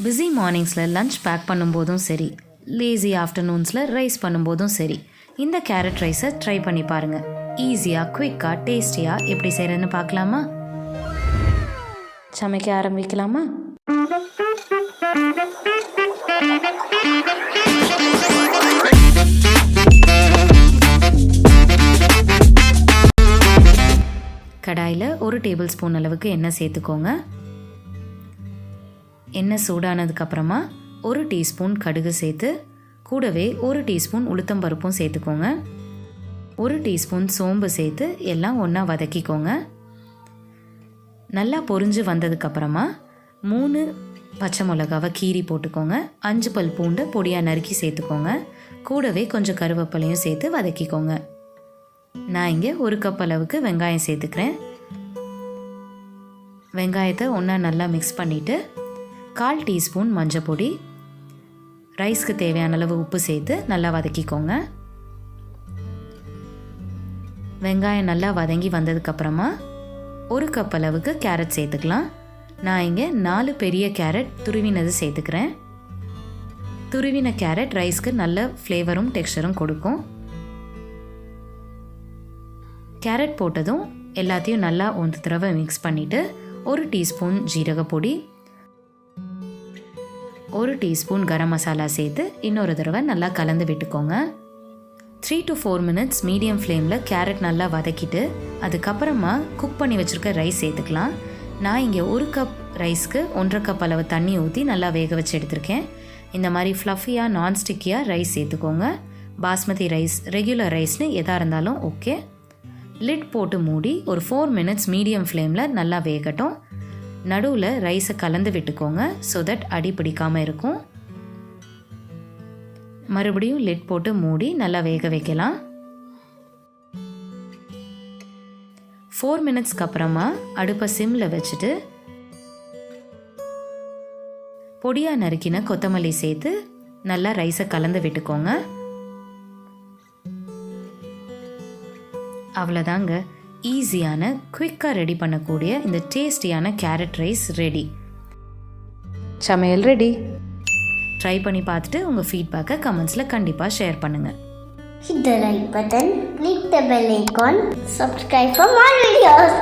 Busy மார்னிங்ஸில் lunch back பண்ணும்போதும் சரி, lazy ஆஃப்டர்நூன்ஸில் rice பண்ணும்போதும் சரி, இந்த கேரட் ரைஸை ட்ரை பண்ணி பாருங்கள். ஈஸியாக, குயிக்காக, டேஸ்டியாக எப்படி செய்கிறதுன்னு பார்க்கலாமா? சமைக்க ஆரம்பிக்கலாமா? கடாயில் 1 டேபிள் ஸ்பூன் அளவுக்கு எண்ணெய் சேர்த்துக்கோங்க. எண்ணெய் சூடானதுக்கப்புறமா 1 டீஸ்பூன் கடுகு சேர்த்து கூடவே 1 டீஸ்பூன் உளுத்தம்பருப்பும் சேர்த்துக்கோங்க. 1 டீஸ்பூன் சோம்பு சேர்த்து எல்லாம் ஒன்றா வதக்கிக்கோங்க. நல்லா பொரிஞ்சு வந்ததுக்கப்புறமா 3 பச்சை மிளகாவை கீரி போட்டுக்கோங்க. 5 பல் பூண்டை பொடியாக நறுக்கி சேர்த்துக்கோங்க. கூடவே கொஞ்சம் கருவேப்பிலையும் சேர்த்து வதக்கிக்கோங்க. நான் இங்கே 1 கப் அளவுக்கு வெங்காயம் சேர்த்துக்கிறேன். வெங்காயத்தை ஒன்றா நல்லா மிக்ஸ் பண்ணிவிட்டு 1/4 டீஸ்பூன் மஞ்சள் பொடி, ரைஸ்க்கு தேவையான அளவு உப்பு சேர்த்து நல்லா வதக்கிக்கோங்க. வெங்காயம் நல்லா வதங்கி வந்ததுக்கப்புறமா 1 கப் அளவுக்கு கேரட் சேர்த்துக்கலாம். நான் இங்கே 4 பெரிய கேரட் துருவினது சேர்த்துக்கிறேன். துருவின கேரட் ரைஸ்க்கு நல்ல ஃப்ளேவரும் டெக்ஸ்சரும் கொடுக்கும். கேரட் போட்டதும் எல்லாத்தையும் நல்லா ஒரு தடவை மிக்ஸ் பண்ணிவிட்டு 1 டீஸ்பூன் ஜீரகப்பொடி, 1 டீஸ்பூன் கரம் மசாலா சேர்த்து இன்னொரு தடவை நல்லா கலந்து விட்டுக்கோங்க. 3 to 4 மினிட்ஸ் மீடியம் ஃப்ளேமில் கேரட் நல்லா வதக்கிட்டு அதுக்கப்புறமா குக் பண்ணி வச்சுருக்க ரைஸ் சேர்த்துக்கலாம். நான் இங்கே 1 கப் ரைஸ்க்கு 1.5 கப் அளவு தண்ணி ஊற்றி நல்லா வேக வச்சு எடுத்திருக்கேன். இந்த மாதிரி ஃப்ளஃபியாக நான்ஸ்டிக்கியாக ரைஸ் சேர்த்துக்கோங்க. பாஸ்மதி ரைஸ், ரெகுலர் ரைஸ்னு எதாக இருந்தாலும் ஓகே. லிட் போட்டு மூடி ஒரு 4 மினிட்ஸ் மீடியம் ஃப்ளேமில் நல்லா வேகட்டும். நடுவில் ரைஸை கலந்து விட்டுக்கோங்க, ஸோ தட் அடி பிடிக்காமல் இருக்கும். மறுபடியும் லிட் போட்டு மூடி நல்லா வேக வைக்கலாம். 4 மினிட்ஸ்க்கு அப்புறமா அடுப்பை சிம்மில் வச்சுட்டு பொடியாக நறுக்கின கொத்தமல்லி சேர்த்து நல்லா ரைஸை கலந்து விட்டுக்கோங்க. அவ்வளோதாங்க, ஈஸியான குயிக்காக ரெடி பண்ணக்கூடிய இந்த டேஸ்டியான கேரட் ரைஸ் ரெடி. சமையல் ரெடி. ட்ரை பண்ணி பார்த்துட்டு உங்கள் ஃபீட்பேக்கை கமெண்ட்ஸில் கண்டிப்பாக ஷேர் பண்ணுங்கள். Hit the like button, click the bell icon, subscribe for more videos.